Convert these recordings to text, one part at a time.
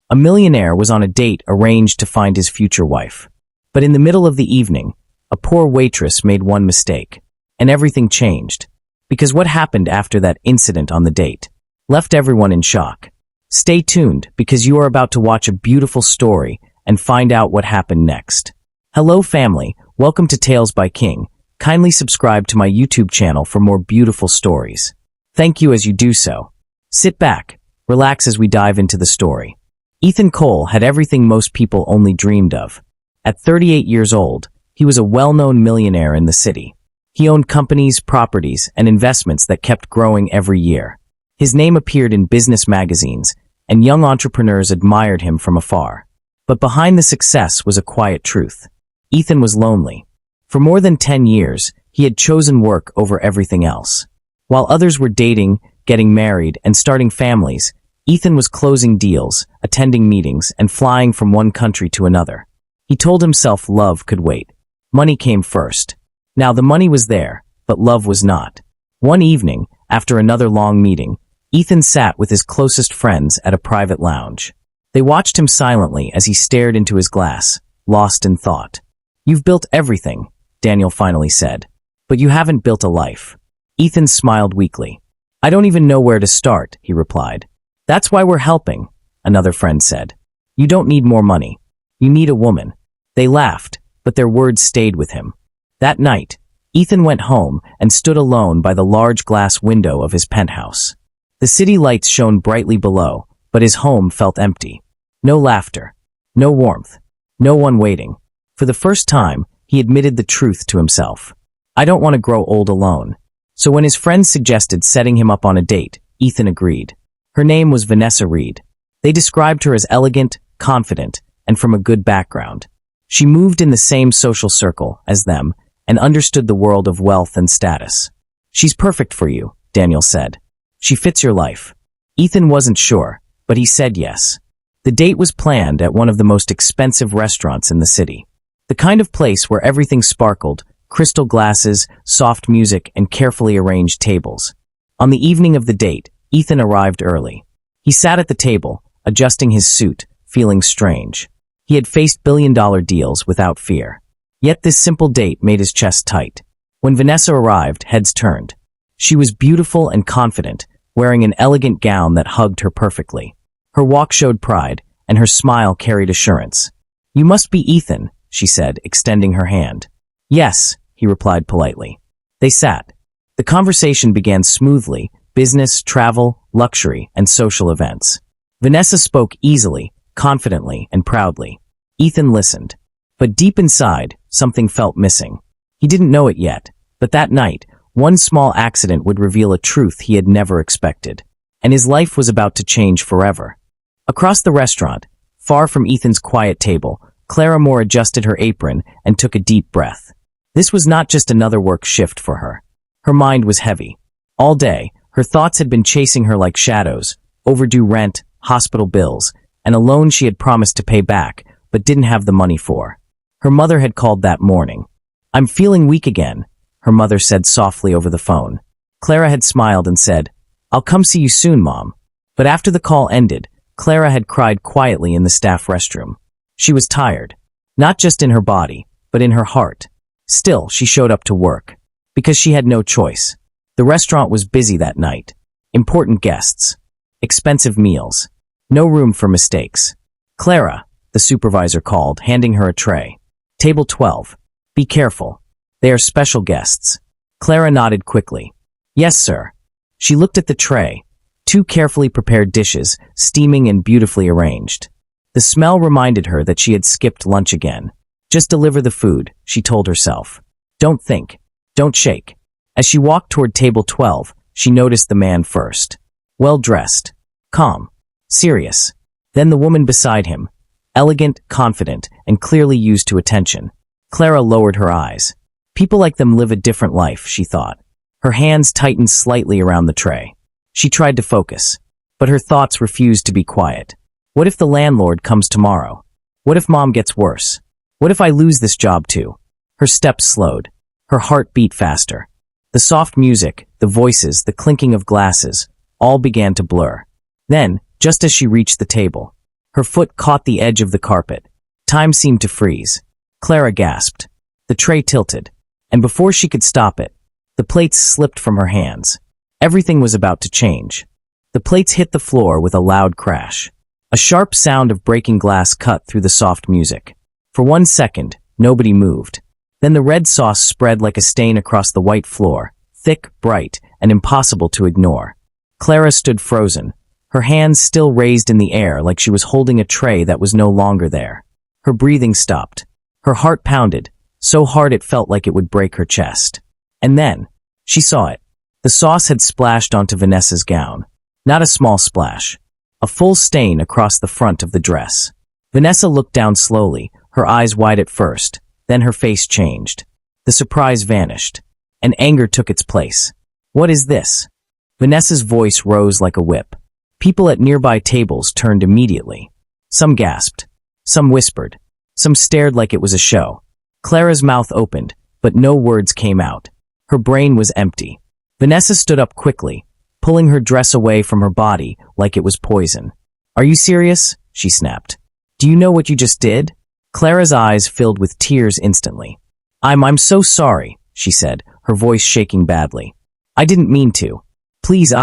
A millionaire was on a date arranged to find his future wife. But in the middle of the evening, a poor waitress made one mistake, and everything changed. Because what happened after that incident on the date left everyone in shock. Stay tuned, because you are about to watch a beautiful story and find out what happened next. Hello family, welcome to Tales by King. Kindly subscribe to my YouTube channel for more beautiful stories. Thank you as you do so. Sit back, relax as we dive into the story. Ethan Cole had everything most people only dreamed of. At 38 years old, he was a well-known millionaire in the city. He owned companies, properties, and investments that kept growing every year. His name appeared in business magazines, and young entrepreneurs admired him from afar. But behind the success was a quiet truth. Ethan was lonely. For more than 10 years, he had chosen work over everything else. While others were dating, getting married, and starting families, Ethan was closing deals, attending meetings, and flying from one country to another. He told himself love could wait. Money came first. Now the money was there, but love was not. One evening, after another long meeting, Ethan sat with his closest friends at a private lounge. They watched him silently as he stared into his glass, lost in thought. "You've built everything," Daniel finally said. "But you haven't built a life." Ethan smiled weakly. "I don't even know where to start," he replied. "That's why we're helping," another friend said. "You don't need more money. You need a woman." They laughed, but their words stayed with him. That night, Ethan went home and stood alone by the large glass window of his penthouse. The city lights shone brightly below, but his home felt empty. No laughter, no warmth, no one waiting. For the first time, he admitted the truth to himself. "I don't want to grow old alone." So when his friends suggested setting him up on a date, Ethan agreed. Her name was Vanessa Reed. They described her as elegant, confident, and from a good background. She moved in the same social circle as them and understood the world of wealth and status. "She's perfect for you," Daniel said. "She fits your life." Ethan wasn't sure, but he said yes. The date was planned at one of the most expensive restaurants in the city. The kind of place where everything sparkled, crystal glasses, soft music, and carefully arranged tables. On the evening of the date, Ethan arrived early. He sat at the table, adjusting his suit, feeling strange. He had faced billion-dollar deals without fear. Yet this simple date made his chest tight. When Vanessa arrived, heads turned. She was beautiful and confident, wearing an elegant gown that hugged her perfectly. Her walk showed pride, and her smile carried assurance. "You must be Ethan," she said, extending her hand. "Yes," he replied politely. They sat. The conversation began smoothly: business, travel, luxury, and social events. Vanessa spoke easily, confidently, and proudly. Ethan listened. But deep inside, something felt missing. He didn't know it yet, but that night, one small accident would reveal a truth he had never expected. And his life was about to change forever. Across the restaurant, far from Ethan's quiet table, Clara Moore adjusted her apron and took a deep breath. This was not just another work shift for her. Her mind was heavy. All day, her thoughts had been chasing her like shadows: overdue rent, hospital bills, and a loan she had promised to pay back, but didn't have the money for. Her mother had called that morning. "I'm feeling weak again," her mother said softly over the phone. Clara had smiled and said, "I'll come see you soon, Mom." But after the call ended, Clara had cried quietly in the staff restroom. She was tired, not just in her body, but in her heart. Still, she showed up to work, because she had no choice. The restaurant was busy that night. Important guests. Expensive meals. No room for mistakes. "Clara," the supervisor called, handing her a tray. "Table 12. Be careful. They are special guests." Clara nodded quickly. "Yes, sir." She looked at the tray. 2 carefully prepared dishes, steaming and beautifully arranged. The smell reminded her that she had skipped lunch again. "Just deliver the food," she told herself. "Don't think. Don't shake." As she walked toward table 12, she noticed the man first. Well-dressed. Calm. Serious. Then the woman beside him. Elegant, confident, and clearly used to attention. Clara lowered her eyes. People like them live a different life, she thought. Her hands tightened slightly around the tray. She tried to focus, but her thoughts refused to be quiet. What if the landlord comes tomorrow? What if Mom gets worse? What if I lose this job too? Her steps slowed. Her heart beat faster. The soft music, the voices, the clinking of glasses, all began to blur. Then, just as she reached the table, Her foot caught the edge of the carpet. Time seemed to freeze. Clara gasped. The tray tilted, and before she could stop it, the plates slipped from her hands. Everything was about to change. The plates hit the floor with a loud crash. A sharp sound of breaking glass cut through the soft music. For 1 second, nobody moved. Then the red sauce spread like a stain across the white floor, thick, bright, and impossible to ignore. Clara stood frozen, her hands still raised in the air like she was holding a tray that was no longer there. Her breathing stopped. Her heart pounded, so hard it felt like it would break her chest. And then, she saw it. The sauce had splashed onto Vanessa's gown. Not a small splash. A full stain across the front of the dress. Vanessa looked down slowly, her eyes wide at first, then her face changed. The surprise vanished, and anger took its place. What is this? Vanessa's voice rose like a whip. People at nearby tables turned immediately. Some gasped. Some whispered. Some stared like it was a show. Clara's mouth opened, but no words came out. Her brain was empty. Vanessa stood up quickly, pulling her dress away from her body like it was poison. "Are you serious?" she snapped. "Do you know what you just did?" Clara's eyes filled with tears instantly. I'm so sorry," she said, her voice shaking badly. "I didn't mean to. Please,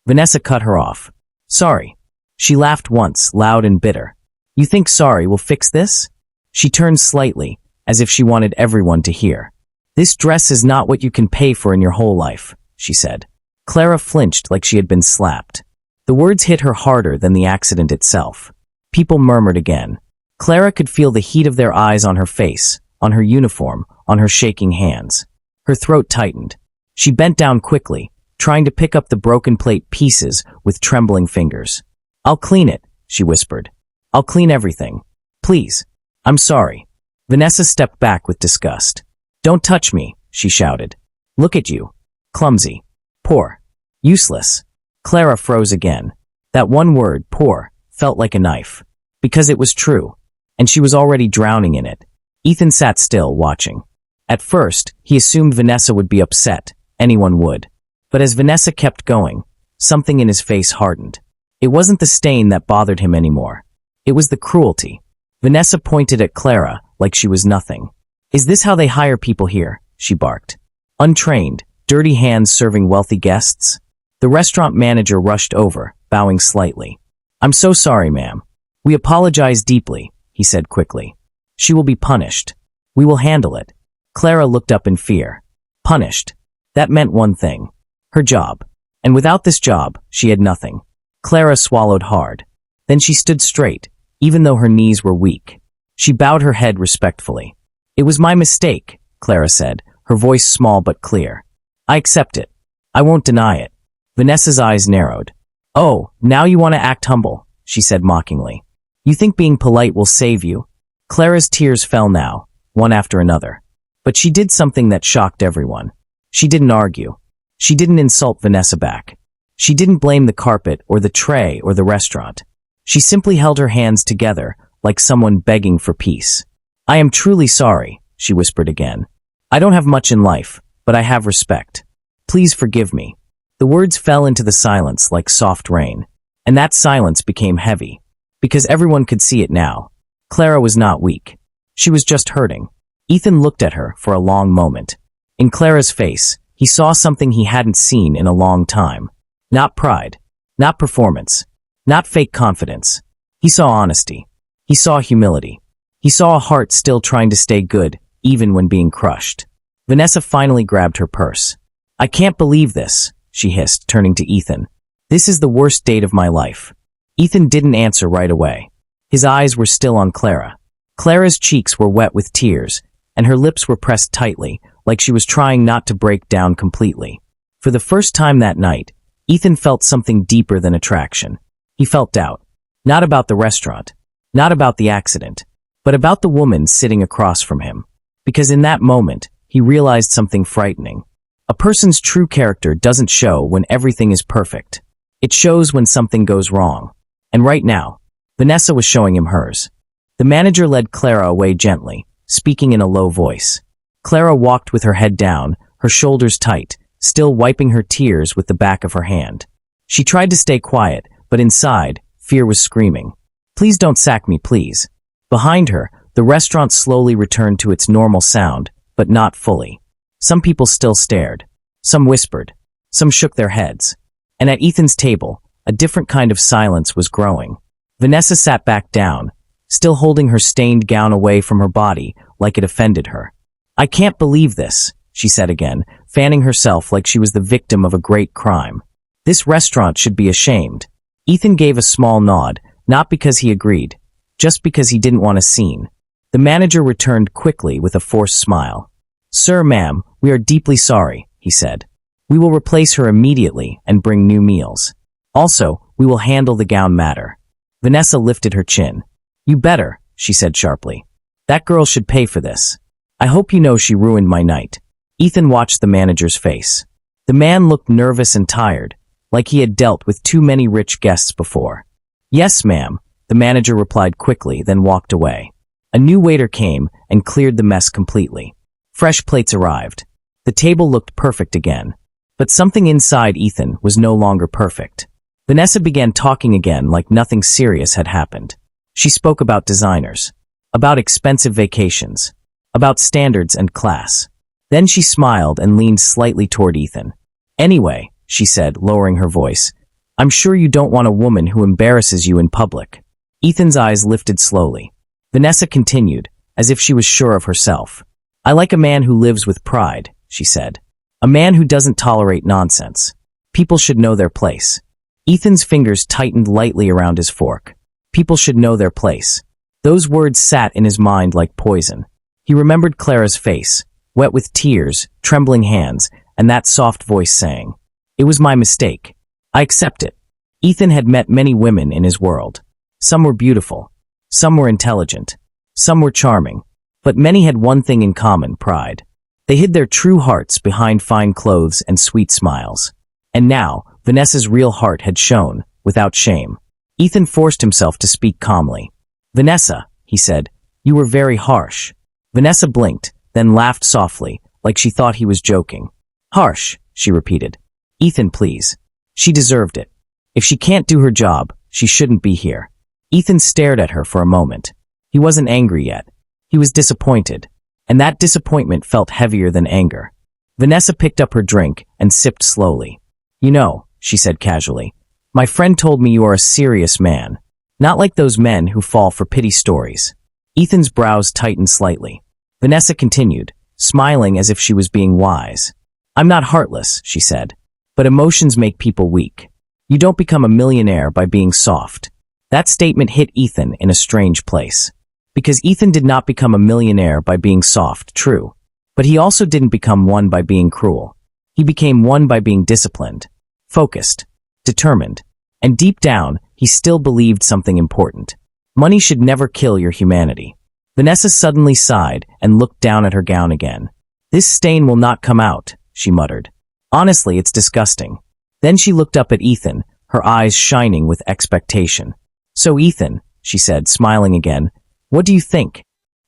Vanessa cut her off. "Sorry." She laughed once, loud and bitter. "You think sorry will fix this?" She turned slightly, as if she wanted everyone to hear. "This dress is not what you can pay for in your whole life," she said. Clara flinched like she had been slapped. The words hit her harder than the accident itself. People murmured again. Clara could feel the heat of their eyes on her face, on her uniform, on her shaking hands. Her throat tightened. She bent down quickly, trying to pick up the broken plate pieces with trembling fingers. "I'll clean it," she whispered. "I'll clean everything. Please. I'm sorry." Vanessa stepped back with disgust. "Don't touch me," she shouted. "Look at you. Clumsy. Poor. Useless." Clara froze again. That one word, poor, felt like a knife. Because it was true. And she was already drowning in it. Ethan sat still, watching. At first, he assumed Vanessa would be upset. Anyone would. But as Vanessa kept going, something in his face hardened. It wasn't the stain that bothered him anymore. It was the cruelty. Vanessa pointed at Clara like she was nothing. "Is this how they hire people here?" she barked. "Untrained, dirty hands serving wealthy guests?" The restaurant manager rushed over, bowing slightly. "I'm so sorry, ma'am. We apologize deeply," he said quickly. "She will be punished. We will handle it." Clara looked up in fear. Punished. That meant one thing. Her job. And without this job, she had nothing. Clara swallowed hard. Then she stood straight, even though her knees were weak. She bowed her head respectfully. "It was my mistake," Clara said, her voice small but clear. "I accept it. I won't deny it." Vanessa's eyes narrowed. "Oh, now you want to act humble," she said mockingly. "You think being polite will save you?" Clara's tears fell now, one after another. But she did something that shocked everyone. She didn't argue. She didn't insult Vanessa back. She didn't blame the carpet or the tray or the restaurant. She simply held her hands together like someone begging for peace. "I am truly sorry," she whispered again. "I don't have much in life, but I have respect. Please forgive me." The words fell into the silence like soft rain, and that silence became heavy, because everyone could see it now. Clara was not weak. She was just hurting. Ethan looked at her for a long moment. In Clara's face, he saw something he hadn't seen in a long time. Not pride, not performance, not fake confidence. He saw honesty. He saw humility. He saw a heart still trying to stay good, even when being crushed. Vanessa finally grabbed her purse. "I can't believe this," she hissed, turning to Ethan. "This is the worst date of my life." Ethan didn't answer right away. His eyes were still on Clara. Clara's cheeks were wet with tears, and her lips were pressed tightly, like she was trying not to break down completely. For the first time that night, Ethan felt something deeper than attraction. He felt doubt. Not about the restaurant, not about the accident, but about the woman sitting across from him. Because in that moment, he realized something frightening. A person's true character doesn't show when everything is perfect. It shows when something goes wrong. And right now, Vanessa was showing him hers. The manager led Clara away gently, speaking in a low voice. Clara walked with her head down, her shoulders tight, still wiping her tears with the back of her hand. She tried to stay quiet, but inside, fear was screaming. Please don't sack me, please. Behind her, the restaurant slowly returned to its normal sound, but not fully. Some people still stared. Some whispered. Some shook their heads. And at Ethan's table, a different kind of silence was growing. Vanessa sat back down, still holding her stained gown away from her body like it offended her. I can't believe this, she said again, fanning herself like she was the victim of a great crime. This restaurant should be ashamed. Ethan gave a small nod, not because he agreed, just because he didn't want a scene. The manager returned quickly with a forced smile. Sir, ma'am, we are deeply sorry, he said. We will replace her immediately and bring new meals. Also, we will handle the gown matter. Vanessa lifted her chin. You better, she said sharply. That girl should pay for this. I hope you know she ruined my night. Ethan watched the manager's face. The man looked nervous and tired, like he had dealt with too many rich guests before. Yes, ma'am, the manager replied quickly, then walked away. A new waiter came and cleared the mess completely. Fresh plates arrived. The table looked perfect again. But something inside Ethan was no longer perfect. Vanessa began talking again like nothing serious had happened. She spoke about designers, about expensive vacations, about standards and class. Then she smiled and leaned slightly toward Ethan. Anyway, she said, lowering her voice, I'm sure you don't want a woman who embarrasses you in public. Ethan's eyes lifted slowly. Vanessa continued, as if she was sure of herself. I like a man who lives with pride, she said. A man who doesn't tolerate nonsense. People should know their place. Ethan's fingers tightened lightly around his fork. People should know their place. Those words sat in his mind like poison. He remembered Clara's face, wet with tears, trembling hands, and that soft voice saying, It was my mistake. I accept it. Ethan had met many women in his world. Some were beautiful. Some were intelligent. Some were charming. But many had one thing in common, pride. They hid their true hearts behind fine clothes and sweet smiles. And now, Vanessa's real heart had shown, without shame. Ethan forced himself to speak calmly. Vanessa, he said, you were very harsh. Vanessa blinked, then laughed softly, like she thought he was joking. Harsh, she repeated. Ethan, please. She deserved it. If she can't do her job, she shouldn't be here. Ethan stared at her for a moment. He wasn't angry yet. He was disappointed. And that disappointment felt heavier than anger. Vanessa picked up her drink and sipped slowly. You know, she said casually, my friend told me you are a serious man. Not like those men who fall for pity stories. Ethan's brows tightened slightly. Vanessa continued, smiling as if she was being wise. I'm not heartless, she said. But emotions make people weak. You don't become a millionaire by being soft. That statement hit Ethan in a strange place. Because Ethan did not become a millionaire by being soft, true. But he also didn't become one by being cruel. He became one by being disciplined, focused, determined. And deep down, he still believed something important. Money should never kill your humanity. Vanessa suddenly sighed and looked down at her gown again. This stain will not come out, she muttered. Honestly, it's disgusting. Then she looked up at Ethan, her eyes shining with expectation. So Ethan, she said, smiling again, what do you think?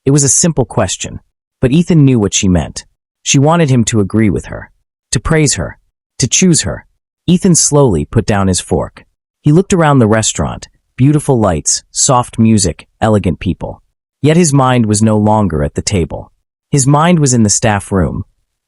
It was a simple question, but Ethan knew what she meant. She wanted him to agree with her, to praise her, to choose her. Ethan slowly put down his fork. He looked around the restaurant, beautiful lights, soft music, elegant people. Yet his mind was no longer at the table. His mind was in the staff room,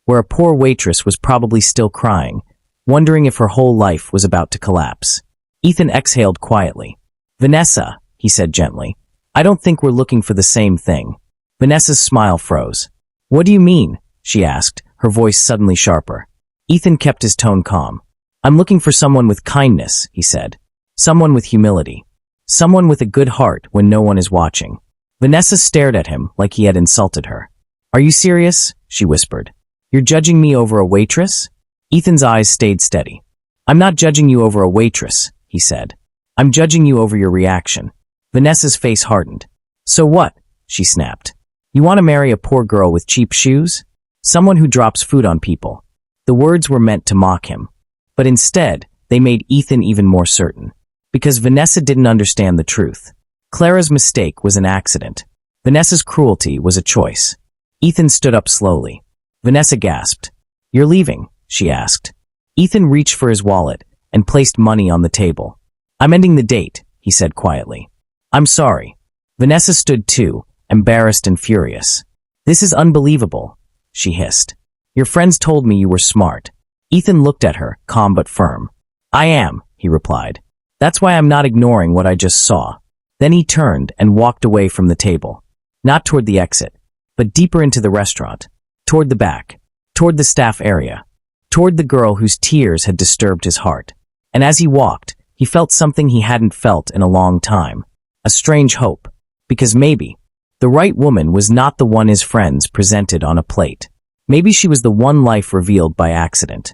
where a poor waitress was probably still crying, wondering if her whole life was about to collapse. Ethan exhaled quietly. Vanessa, he said gently, I don't think we're looking for the same thing. Vanessa's smile froze. What do you mean? She asked, her voice suddenly sharper. Ethan kept his tone calm. I'm looking for someone with kindness, he said. Someone with humility. Someone with a good heart when no one is watching. Vanessa stared at him like he had insulted her. Are you serious? She whispered. You're judging me over a waitress? Ethan's eyes stayed steady. I'm not judging you over a waitress, he said. I'm judging you over your reaction. Vanessa's face hardened. So what? She snapped. You want to marry a poor girl with cheap shoes? Someone who drops food on people. The words were meant to mock him. But instead, they made Ethan even more certain. Because Vanessa didn't understand the truth. Clara's mistake was an accident. Vanessa's cruelty was a choice. Ethan stood up slowly. Vanessa gasped. You're leaving, she asked. Ethan reached for his wallet and placed money on the table. I'm ending the date, he said quietly. I'm sorry. Vanessa stood too, embarrassed and furious. This is unbelievable, she hissed. Your friends told me you were smart. Ethan looked at her, calm but firm. I am, he replied. That's why I'm not ignoring what I just saw. Then he turned and walked away from the table. Not toward the exit, but deeper into the restaurant. Toward the back. Toward the staff area. Toward the girl whose tears had disturbed his heart. And as he walked, he felt something he hadn't felt in a long time. A strange hope. Because maybe the right woman was not the one his friends presented on a plate. Maybe she was the one life revealed by accident.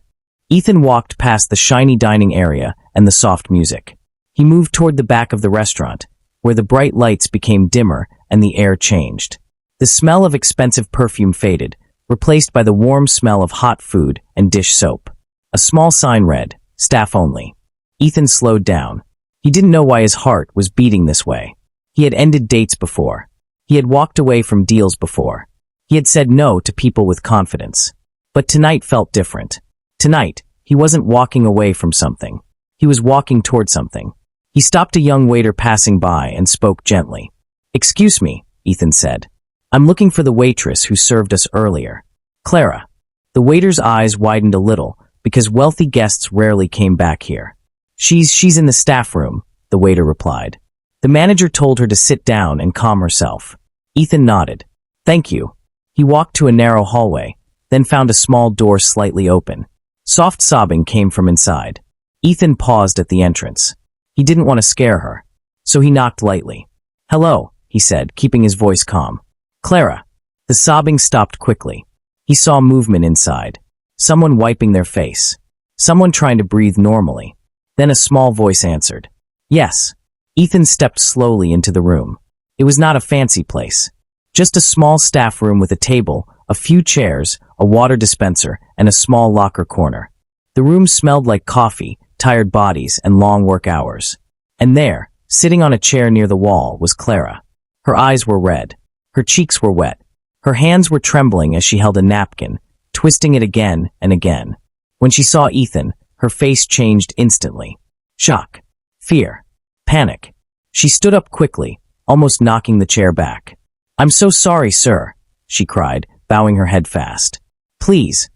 Ethan walked past the shiny dining area and the soft music. He moved toward the back of the restaurant, where the bright lights became dimmer and the air changed. The smell of expensive perfume faded, replaced by the warm smell of hot food and dish soap. A small sign read, "Staff only." Ethan slowed down. He didn't know why his heart was beating this way. He had ended dates before. He had walked away from deals before. He had said no to people with confidence. But tonight felt different. Tonight, he wasn't walking away from something. He was walking toward something. He stopped a young waiter passing by and spoke gently. "Excuse me," Ethan said. "I'm looking for the waitress who served us earlier. Clara." The waiter's eyes widened a little, because wealthy guests rarely came back here. She's in the staff room," the waiter replied. The manager told her to sit down and calm herself. Ethan nodded. "Thank you." He walked to a narrow hallway, then found a small door slightly open. Soft sobbing came from inside. Ethan paused at the entrance. He didn't want to scare her, so he knocked lightly. "Hello," he said, keeping his voice calm. "Clara." The sobbing stopped quickly. He saw movement inside. Someone wiping their face. Someone trying to breathe normally. Then a small voice answered. "Yes." Ethan stepped slowly into the room. It was not a fancy place. Just a small staff room with a table, a few chairs, a water dispenser, and a small locker corner. The room smelled like coffee, tired bodies, and long work hours. And there, sitting on a chair near the wall, was Clara. Her eyes were red. Her cheeks were wet. Her hands were trembling as she held a napkin, twisting it again and again. When she saw Ethan, her face changed instantly. Shock. Fear. Panic. She stood up quickly, almost knocking the chair back. "I'm so sorry, sir," she cried, bowing her head fast. Please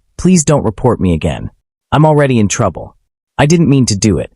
don't report me again. I'm already in trouble. I didn't mean to do it.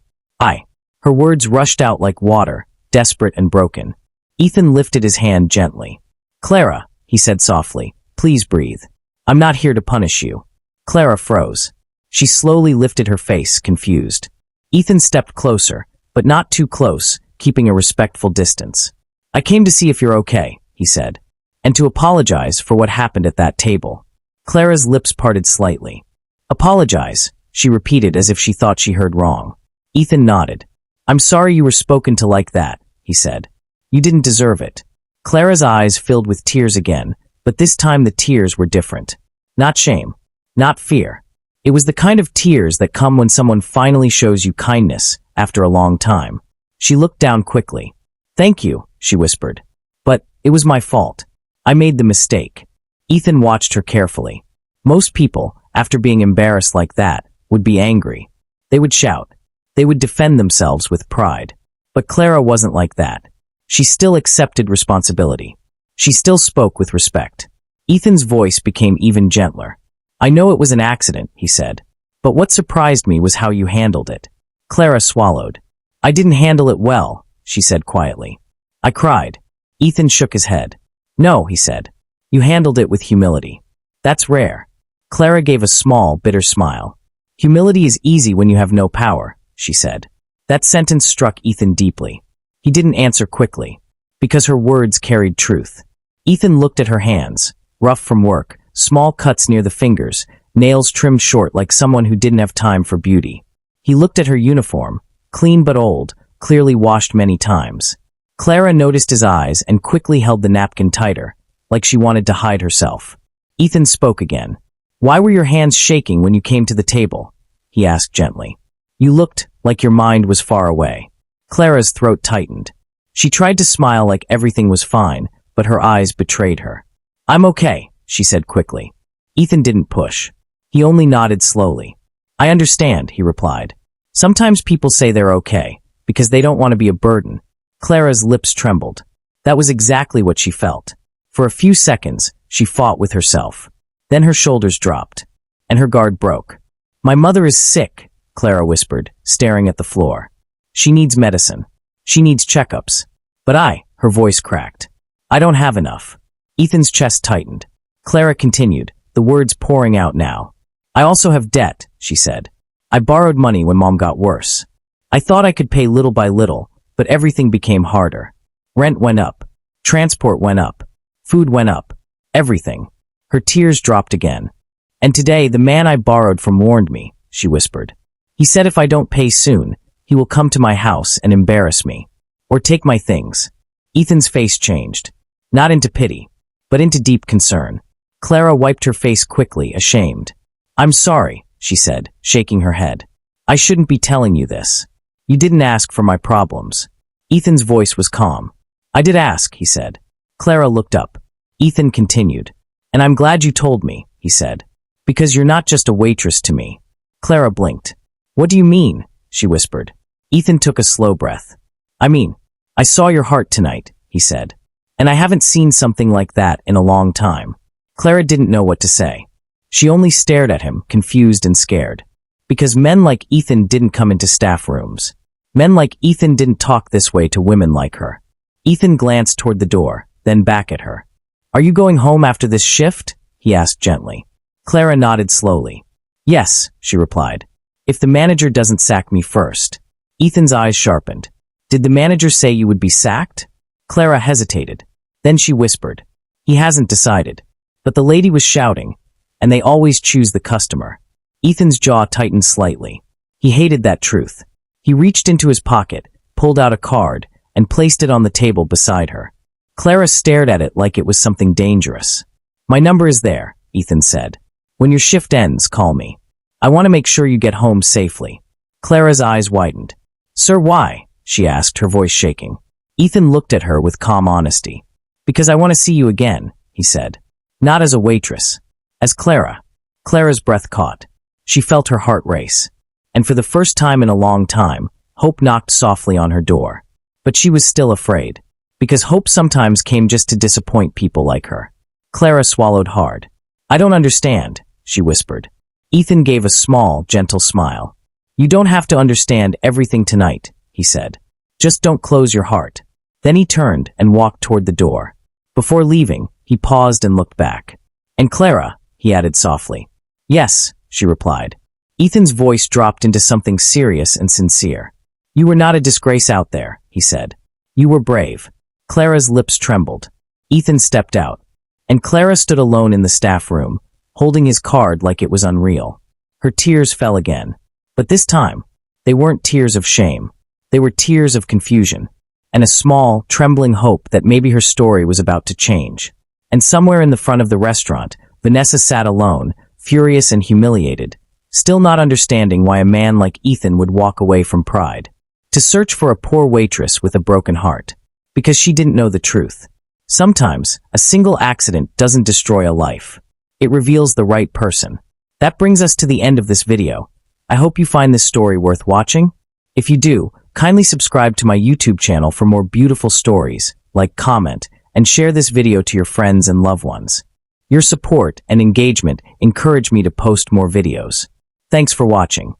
Her words rushed out like water, desperate and broken. Ethan lifted his hand gently. "Clara," he said softly, "please breathe. I'm not here to punish you." Clara froze. She slowly lifted her face, confused. Ethan stepped closer, but not too close, keeping a respectful distance. "I came to see if you're okay," he said, "and to apologize for what happened at that table." Clara's lips parted slightly. "Apologize," she repeated as if she thought she heard wrong. Ethan nodded. "I'm sorry you were spoken to like that," he said. "You didn't deserve it." Clara's eyes filled with tears again, but this time the tears were different. Not shame. Not fear. It was the kind of tears that come when someone finally shows you kindness after a long time. She looked down quickly. "Thank you," she whispered. "But it was my fault. I made the mistake." Ethan watched her carefully. Most people, after being embarrassed like that, would be angry. They would shout. They would defend themselves with pride. But Clara wasn't like that. She still accepted responsibility. She still spoke with respect. Ethan's voice became even gentler. "I know it was an accident," he said. "But what surprised me was how you handled it." Clara swallowed. "I didn't handle it well," she said quietly. "I cried." Ethan shook his head. "No," he said. "You handled it with humility. That's rare." Clara gave a small, bitter smile. "Humility is easy when you have no power," she said. That sentence struck Ethan deeply. He didn't answer quickly, because her words carried truth. Ethan looked at her hands, rough from work, small cuts near the fingers, nails trimmed short like someone who didn't have time for beauty. He looked at her uniform, clean but old, clearly washed many times. Clara noticed his eyes and quickly held the napkin tighter, like she wanted to hide herself. Ethan spoke again. "Why were your hands shaking when you came to the table?" he asked gently. "You looked like your mind was far away." Clara's throat tightened. She tried to smile like everything was fine, but her eyes betrayed her. "I'm okay," she said quickly. Ethan didn't push. He only nodded slowly. "I understand," he replied. "Sometimes people say they're okay, because they don't want to be a burden. Clara's lips trembled. That was exactly what she felt. For a few seconds, she fought with herself. Then her shoulders dropped, and her guard broke. "My mother is sick," Clara whispered, staring at the floor. "She needs medicine. She needs checkups. But her voice cracked. "I don't have enough." Ethan's chest tightened. Clara continued, the words pouring out now. "I also have debt," she said. "I borrowed money when Mom got worse. I thought I could pay little by little, but everything became harder. Rent went up. Transport went up. Food went up. Everything." Her tears dropped again. "And today, the man I borrowed from warned me," she whispered. "He said if I don't pay soon, he will come to my house and embarrass me. Or take my things." Ethan's face changed. Not into pity, but into deep concern. Clara wiped her face quickly, ashamed. "I'm sorry," she said, shaking her head. "I shouldn't be telling you this. You didn't ask for my problems." Ethan's voice was calm. "I did ask," he said. Clara looked up. Ethan continued. "And I'm glad you told me," he said. "Because you're not just a waitress to me." Clara blinked. "What do you mean?" she whispered. Ethan took a slow breath. "I mean, I saw your heart tonight," he said. "And I haven't seen something like that in a long time." Clara didn't know what to say. She only stared at him, confused and scared. Because men like Ethan didn't come into staff rooms. Men like Ethan didn't talk this way to women like her. Ethan glanced toward the door, then back at her. "Are you going home after this shift?" he asked gently. Clara nodded slowly. "Yes," she replied. "If the manager doesn't sack me first." Ethan's eyes sharpened. "Did the manager say you would be sacked?" Clara hesitated. Then she whispered, "He hasn't decided." But the lady was shouting, "And they always choose the customer." Ethan's jaw tightened slightly. He hated that truth. He reached into his pocket, pulled out a card, and placed it on the table beside her. Clara stared at it like it was something dangerous. "My number is there," Ethan said. "When your shift ends, call me. I want to make sure you get home safely." Clara's eyes widened. "Sir, why?" she asked, her voice shaking. Ethan looked at her with calm honesty. "Because I want to see you again," he said. "Not as a waitress. As Clara." Clara's breath caught. She felt her heart race. And for the first time in a long time, hope knocked softly on her door. But she was still afraid. Because hope sometimes came just to disappoint people like her. Clara swallowed hard. "I don't understand," she whispered. Ethan gave a small, gentle smile. "You don't have to understand everything tonight," he said. "Just don't close your heart." Then he turned and walked toward the door. Before leaving, he paused and looked back. "And Clara," he added softly. "Yes," she replied. Ethan's voice dropped into something serious and sincere. "You were not a disgrace out there," he said. "You were brave." Clara's lips trembled. Ethan stepped out, and Clara stood alone in the staff room, holding his card like it was unreal. Her tears fell again. But this time, they weren't tears of shame. They were tears of confusion, and a small, trembling hope that maybe her story was about to change. And somewhere in the front of the restaurant, Vanessa sat alone, furious and humiliated, still not understanding why a man like Ethan would walk away from pride, to search for a poor waitress with a broken heart, because she didn't know the truth. Sometimes, a single accident doesn't destroy a life. It reveals the right person. That brings us to the end of this video. I hope you find this story worth watching. If you do, kindly subscribe to my YouTube channel for more beautiful stories, like, comment, and share this video to your friends and loved ones. Your support and engagement encourage me to post more videos. Thanks for watching.